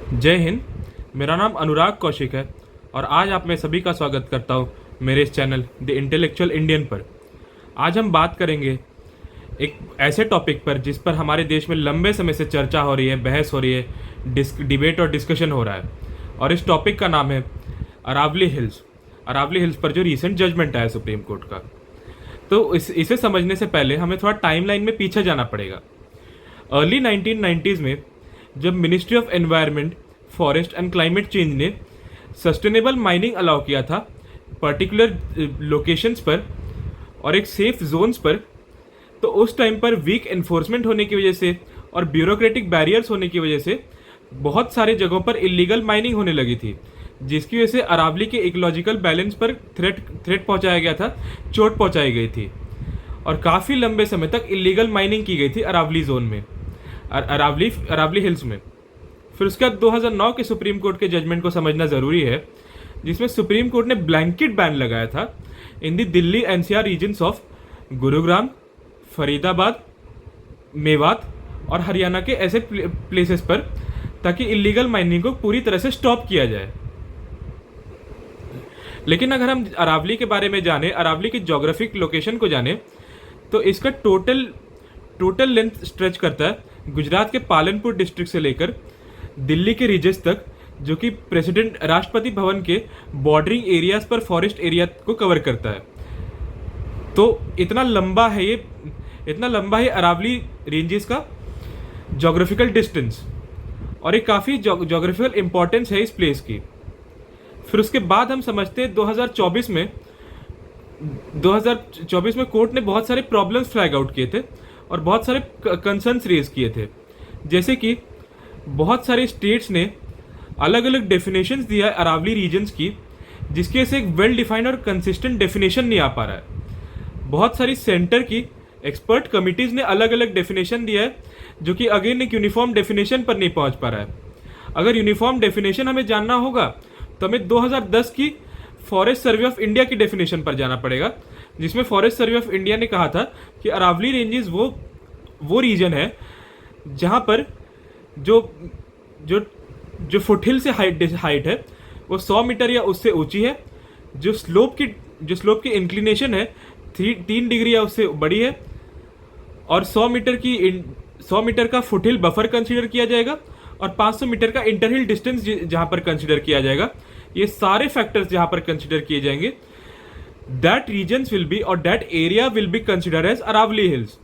जय हिंद। मेरा नाम अनुराग कौशिक है और आज आप में सभी का स्वागत करता हूँ मेरे इस चैनल द इंटेलेक्चुअल इंडियन पर। आज हम बात करेंगे एक ऐसे टॉपिक पर जिस पर हमारे देश में लंबे समय से चर्चा हो रही है, बहस हो रही है, डिबेट और डिस्कशन हो रहा है। और इस टॉपिक का नाम है अरावली हिल्स। अरावली हिल्स पर जो रिसेंट जजमेंट आया सुप्रीम कोर्ट का। तो इसे समझने से पहले हमें थोड़ा टाइमलाइन में पीछे जाना पड़ेगा। अर्ली 1990s में जब ministry of environment, forest and climate change ने सस्टेनेबल माइनिंग अलाउ किया था पर्टिकुलर लोकेशंस पर और एक सेफ जोन्स पर, तो उस टाइम पर वीक एनफोर्समेंट होने की वजह से और ब्यूरोक्रेटिक बैरियर्स होने की वजह से बहुत सारे जगहों पर इलीगल माइनिंग होने लगी थी, जिसकी वजह से अरावली के इकोलॉजिकल बैलेंस पर थ्रेट पहुंचाया गया था, चोट पहुंचाई गई थी और काफ़ी लंबे समय तक इलीगल माइनिंग की गई थी अरावली जोन में, अरावली हिल्स में। फिर उसके बाद 2009 के सुप्रीम कोर्ट के जजमेंट को समझना ज़रूरी है, जिसमें सुप्रीम कोर्ट ने ब्लैंकेट बैन लगाया था in the Delhi NCR regions of Gurugram, Faridabad, Mewat और हरियाणा के ऐसे प्लेसेस पर, ताकि इलीगल माइनिंग को पूरी तरह से स्टॉप किया जाए। लेकिन अगर हम अरावली के बारे में जाने, अरावली की जोग्राफिक लोकेशन को जाने, तो इसका टोटल लेंथ स्ट्रेच करता है गुजरात के पालनपुर डिस्ट्रिक्ट से लेकर दिल्ली के रिजेस तक, जो कि प्रेसिडेंट राष्ट्रपति भवन के बॉर्डरिंग एरियाज पर फॉरेस्ट एरिया को कवर करता है। तो इतना लंबा है अरावली रेंजेस का जोग्राफिकल डिस्टेंस, और एक काफ़ी जोग्राफिकल इंपॉर्टेंस है इस प्लेस की। फिर उसके बाद हम समझते हैं 2024 में कोर्ट ने बहुत सारे प्रॉब्लम्स फ्लैग आउट किए थे और बहुत सारे कंसर्न्स रेज किए थे, जैसे कि बहुत सारे स्टेट्स ने अलग अलग डेफिनेशंस दिया है अरावली रीजन्स की, जिसके से एक वेल डिफाइंड और कंसिस्टेंट डेफिनेशन नहीं आ पा रहा है। बहुत सारी सेंटर की एक्सपर्ट कमिटीज़ ने अलग अलग डेफिनेशन दिया है, जो कि अगेन एक यूनिफॉर्म डेफिनेशन पर नहीं पहुंच पा रहा है। अगर यूनिफॉर्म डेफिनेशन हमें जानना होगा तो हमें 2010 की फॉरेस्ट सर्वे ऑफ इंडिया की डेफिनेशन पर जाना पड़ेगा, जिसमें फॉरेस्ट सर्वे ऑफ इंडिया ने कहा था कि अरावली रेंजेस वो रीजन है जहां पर जो फुटहिल से हाइट है वो 100 मीटर या उससे ऊंची है, जो स्लोप की इंक्लिनेशन है 3 डिग्री या उससे बड़ी है, और 100 मीटर का फुटहिल बफर कंसीडर किया जाएगा और 500 मीटर का इंटरहिल डिस्टेंस जहां पर कंसीडर किया जाएगा। ये सारे फैक्टर्स जहां पर कंसीडर किए जाएंगे, दैट रीजन्स विल बी और that area will be consider as Aravalli hills.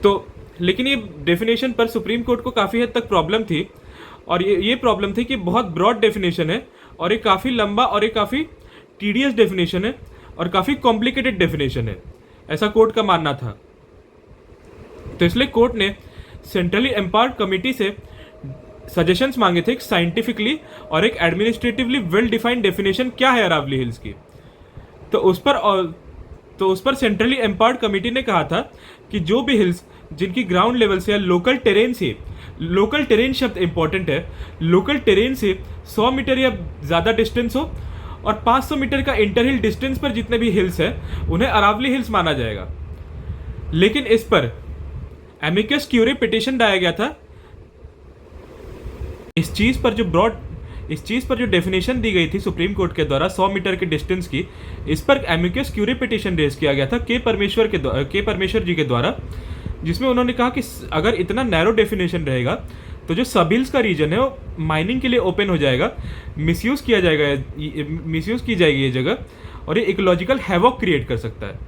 तो लेकिन ये डेफिनेशन पर सुप्रीम कोर्ट को काफ़ी हद तक प्रॉब्लम थी, और ये प्रॉब्लम थी कि बहुत ब्रॉड डेफिनेशन है और ये काफ़ी लंबा और ये काफ़ी टीडियस डेफिनेशन है और काफ़ी कॉम्प्लिकेटेड डेफिनेशन है, ऐसा कोर्ट का मानना था। तो इसलिए कोर्ट ने सेंट्रली एम्पावर्ड कमिटी से सजेशंस मांगे थे, एक साइंटिफिकली और एक एडमिनिस्ट्रेटिवली वेल डिफाइंड डेफिनेशन क्या है अरावली हिल्स की। तो उस पर सेंट्रली एम्पावर्ड कमिटी ने कहा था कि जो भी हिल्स जिनकी ग्राउंड लेवल से या लोकल टेरेन शब्द इंपॉर्टेंट है, लोकल टेरेन से 100 मीटर या ज़्यादा डिस्टेंस हो और 500 मीटर का इंटरहिल डिस्टेंस पर जितने भी हिल्स हैं उन्हें अरावली हिल्स माना जाएगा। लेकिन इस पर एमिकस क्यूरी पिटीशन डाला गया था। इस चीज़ पर जो डेफिनेशन दी गई थी सुप्रीम कोर्ट के द्वारा 100 मीटर के डिस्टेंस की, इस पर एमिकस क्यूरी पिटीशन रेज किया गया था के परमेश्वर जी के द्वारा, जिसमें उन्होंने कहा कि अगर इतना नैरो डेफिनेशन रहेगा तो जो सब हिल्स का रीजन है वो माइनिंग के लिए ओपन हो जाएगा, मिसयूज़ की जाएगी ये जगह, और ये इकोलॉजिकल हैवॉक क्रिएट कर सकता है।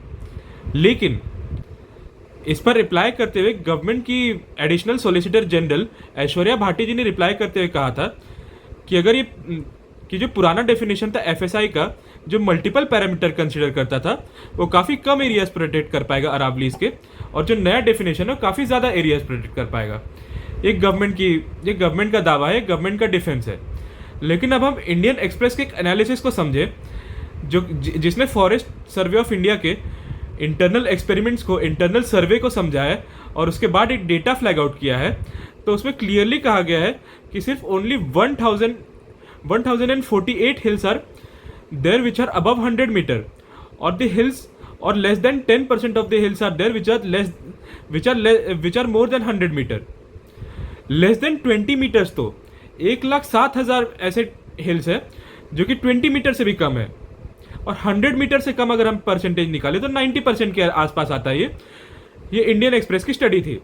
लेकिन इस पर रिप्लाई करते हुए गवर्नमेंट की additional solicitor general Aishwarya Bhati ji ने रिप्लाई करते हुए कहा था कि अगर जो पुराना डेफिनेशन था एफएसआई का, जो मल्टीपल पैरामीटर कंसीडर करता था, वो काफ़ी कम एरियाज प्रोटेक्ट कर पाएगा अरावलीज के, और जो नया डेफिनेशन है वो काफ़ी ज़्यादा एरियाज प्रोटेक्ट कर पाएगा। ये गवर्नमेंट का दावा है, गवर्नमेंट का डिफेंस है। लेकिन अब हम इंडियन एक्सप्रेस के एक एनालिसिस को समझे, जिसने फॉरेस्ट सर्वे ऑफ इंडिया के इंटरनल एक्सपेरिमेंट्स को, इंटरनल सर्वे को समझाया और उसके बाद एक डेटा फ्लैग आउट किया है। तो उसमें क्लियरली कहा गया है कि सिर्फ only 1048 hills are there which are above 100 metre, और द हिल्स और less than 10% of the hills are there which are more than 100 meter. Less than 20 metres तो 1,07,000 ऐसे हिल्स है जो कि 20 मीटर से भी कम है, और 100 मीटर से कम अगर हम परसेंटेज निकाले तो 90% के आसपास आता है। ये इंडियन एक्सप्रेस की स्टडी थी।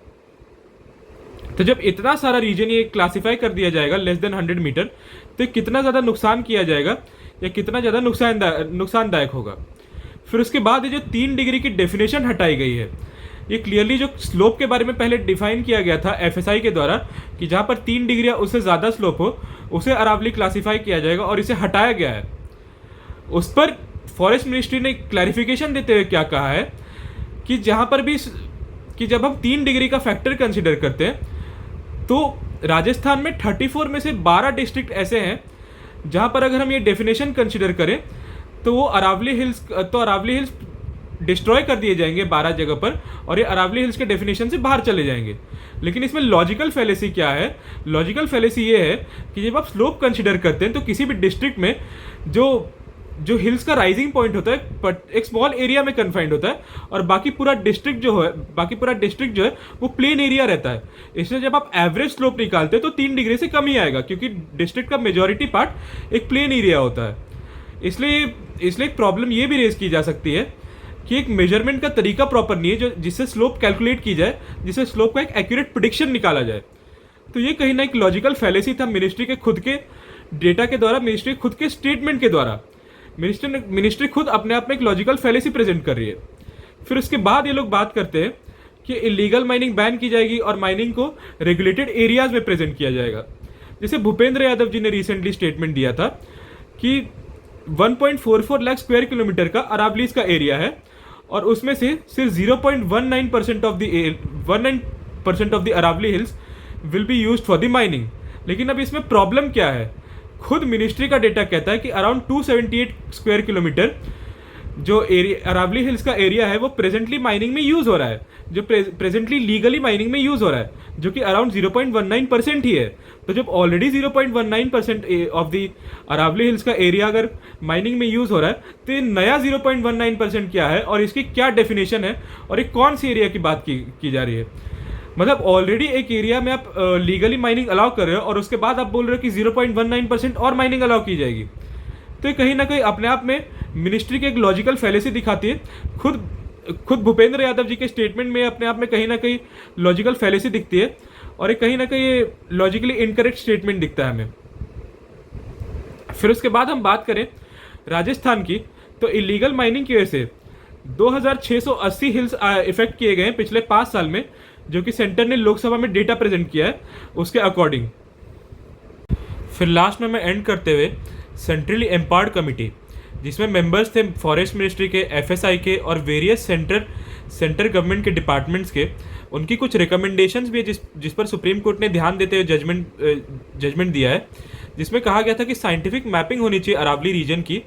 तो जब इतना सारा रीजन ये क्लासिफाई कर दिया जाएगा लेस देन 100 मीटर, तो कितना ज़्यादा नुकसान किया जाएगा या कितना ज़्यादा नुकसानदायक होगा। फिर उसके बाद ये जो 3 डिग्री की डेफिनेशन हटाई गई है, ये क्लियरली जो स्लोप के बारे में पहले डिफाइन किया गया था एफएसआई के द्वारा कि जहाँ पर 3 डिग्री या उससे ज़्यादा स्लोप हो उसे अरावली क्लासीफाई किया जाएगा, और इसे हटाया गया है। उस पर फॉरेस्ट मिनिस्ट्री ने क्लैरिफिकेशन देते हुए क्या कहा है कि जहाँ पर भी कि जब हम 3 डिग्री का फैक्टर कंसिडर करते हैं तो राजस्थान में 34 में से 12 डिस्ट्रिक्ट ऐसे हैं जहाँ पर अगर हम ये डेफिनेशन कंसिडर करें तो वो अरावली हिल्स डिस्ट्रॉय कर दिए जाएंगे 12 जगह पर, और ये अरावली हिल्स के डेफिनेशन से बाहर चले जाएंगे। लेकिन इसमें लॉजिकल फैलेसी क्या है? लॉजिकल फैलेसी ये है कि जब आप स्लोप कंसिडर करते हैं तो किसी भी डिस्ट्रिक्ट में जो हिल्स का राइजिंग पॉइंट होता है एक स्मॉल एरिया में कन्फाइंड होता है, और बाकी पूरा डिस्ट्रिक्ट जो है वो प्लेन एरिया रहता है। इसलिए जब आप एवरेज स्लोप निकालते हैं तो 3 डिग्री से कम ही आएगा, क्योंकि डिस्ट्रिक्ट का मेजॉरिटी पार्ट एक प्लेन एरिया होता है। इसलिए एक प्रॉब्लम ये भी रेज की जा सकती है कि एक मेजरमेंट का तरीका प्रॉपर नहीं है जिससे स्लोप कैलकुलेट की जाए, जिससे स्लोप का एक एक्यूरेट प्रिडिक्शन निकाला जाए। तो ये कहीं ना एक लॉजिकल फैलेसी था मिनिस्ट्री के खुद के डेटा के द्वारा, मिनिस्ट्री खुद के स्टेटमेंट के द्वारा। मिनिस्ट्री खुद अपने आप में एक लॉजिकल फैलेसी प्रेजेंट कर रही है। फिर उसके बाद ये लोग बात करते हैं कि इलीगल माइनिंग बैन की जाएगी और माइनिंग को रेगुलेटेड एरियाज में प्रेजेंट किया जाएगा। जैसे भूपेंद्र यादव जी ने रिसेंटली स्टेटमेंट दिया था कि 1.44 लाख स्क्वायर किलोमीटर का अरावलीज का एरिया है, और उसमें से सिर्फ 0.19% of the Aravalli hills will be used for the mining. लेकिन अब इसमें प्रॉब्लम क्या है? खुद मिनिस्ट्री का डेटा कहता है कि अराउंड 278 स्क्वायर किलोमीटर जो एरिया अरावली हिल्स का एरिया है वो प्रेजेंटली माइनिंग में यूज हो रहा है, जो प्रेजेंटली लीगली माइनिंग में यूज हो रहा है, जो कि अराउंड 0.19% ही है। तो जब already 0.19% of the Aravalli hills का एरिया अगर माइनिंग में यूज हो रहा है, तो ये नया 0.19% क्या है और इसकी क्या डेफिनेशन है और एक कौन सी एरिया की बात की जा रही है? मतलब ऑलरेडी एक एरिया में आप लीगली माइनिंग अलाउ कर रहे हो और उसके बाद आप बोल रहे हो कि 0.19% और माइनिंग अलाउ की जाएगी। तो ये कहीं ना कहीं अपने आप में मिनिस्ट्री की एक लॉजिकल फैलेसी दिखाती है। खुद भूपेंद्र यादव जी के स्टेटमेंट में अपने आप में कहीं ना कहीं लॉजिकल फैलेसी दिखती है, और कहीं ना कहीं लॉजिकली इनकरेक्ट स्टेटमेंट दिखता है हमें। फिर उसके बाद हम बात करें राजस्थान की, तो इलीगल माइनिंग की वजह से 2680 हिल्स इफेक्ट किए गए हैं पिछले 5 साल में, जो कि सेंटर ने लोकसभा में डेटा प्रेजेंट किया है उसके अकॉर्डिंग। फिर लास्ट में मैं एंड करते हुए सेंट्रली एम्पावर्ड कमिटी, जिसमें मेंबर्स थे फॉरेस्ट मिनिस्ट्री के, एफएसआई के और वेरियस सेंटर गवर्नमेंट के डिपार्टमेंट्स के, उनकी कुछ रिकमेंडेशंस भी है जिस पर सुप्रीम कोर्ट ने ध्यान देते हुए जजमेंट दिया है, जिसमें कहा गया था कि साइंटिफिक मैपिंग होनी चाहिए अरावली रीजन की,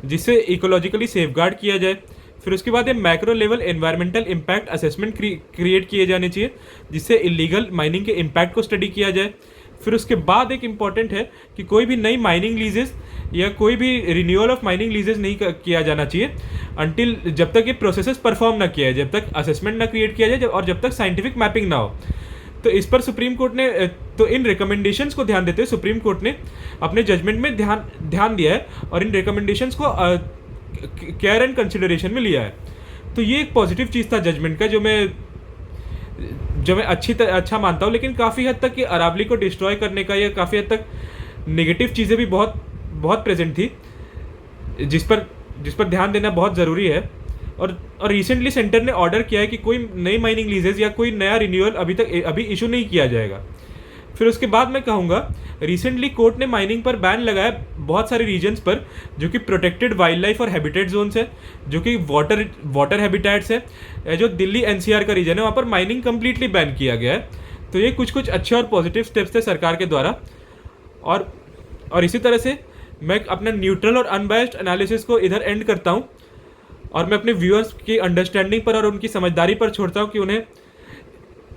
जिससे इकोलॉजिकली सेफगार्ड किया जाए। फिर उसके बाद ये macro level environmental impact assessment create किए जाने चाहिए, जिससे इलीगल माइनिंग के इम्पैक्ट को स्टडी किया जाए। फिर उसके बाद एक इम्पॉर्टेंट है कि कोई भी नई माइनिंग लीजेस या कोई भी रिन्यूअल ऑफ माइनिंग लीजेस नहीं किया जाना चाहिए अंटिल जब तक ये प्रोसेसेस परफॉर्म ना किया जाए, जब तक असेसमेंट ना क्रिएट किया जाए और जब तक साइंटिफिक मैपिंग ना हो। तो इस पर सुप्रीम कोर्ट ने तो इन रिकमेंडेशंस को ध्यान देते हुए सुप्रीम कोर्ट ने अपने जजमेंट में ध्यान दिया है और इन रिकमेंडेशंस को केयर एंड कंसिडरेशन में लिया है। तो ये एक पॉजिटिव चीज़ था जजमेंट का, जो मैं अच्छा मानता हूँ। लेकिन काफ़ी हद तक ये अरावली को डिस्ट्रॉय करने का या काफ़ी हद तक नेगेटिव चीज़ें भी बहुत प्रेजेंट थी, जिस पर ध्यान देना बहुत ज़रूरी है। और रिसेंटली सेंटर ने ऑर्डर किया है कि कोई नई माइनिंग लीजेस या कोई नया रिन्यूअल अभी इशू नहीं किया जाएगा। फिर उसके बाद मैं कहूँगा रिसेंटली कोर्ट ने माइनिंग पर बैन लगाया बहुत सारे रीजन्स पर, जो कि प्रोटेक्टेड वाइल्ड लाइफ और हैबिटेट जोन्स है, जो कि वाटर हैबिटेट्स है। जो दिल्ली एनसीआर का रीजन है वहाँ पर माइनिंग कम्प्लीटली बैन किया गया है। तो ये कुछ अच्छे और पॉजिटिव स्टेप्स थे सरकार के द्वारा। और इसी तरह से मैं अपना न्यूट्रल और अनबायस्ड एनालिसिस को इधर एंड करता हूँ, और मैं अपने व्यूअर्स की अंडरस्टैंडिंग पर और उनकी समझदारी पर छोड़ता हूँ कि उन्हें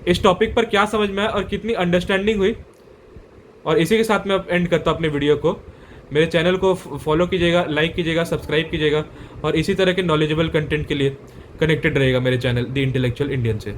इस टॉपिक पर क्या समझ में आया और कितनी अंडरस्टैंडिंग हुई। और इसी के साथ मैं अब एंड करता हूँ अपने वीडियो को। मेरे चैनल को फॉलो कीजिएगा, लाइक कीजिएगा, सब्सक्राइब कीजिएगा, और इसी तरह के नॉलेजेबल कंटेंट के लिए कनेक्टेड रहेगा मेरे चैनल द इंटेलेक्चुअल इंडियन से।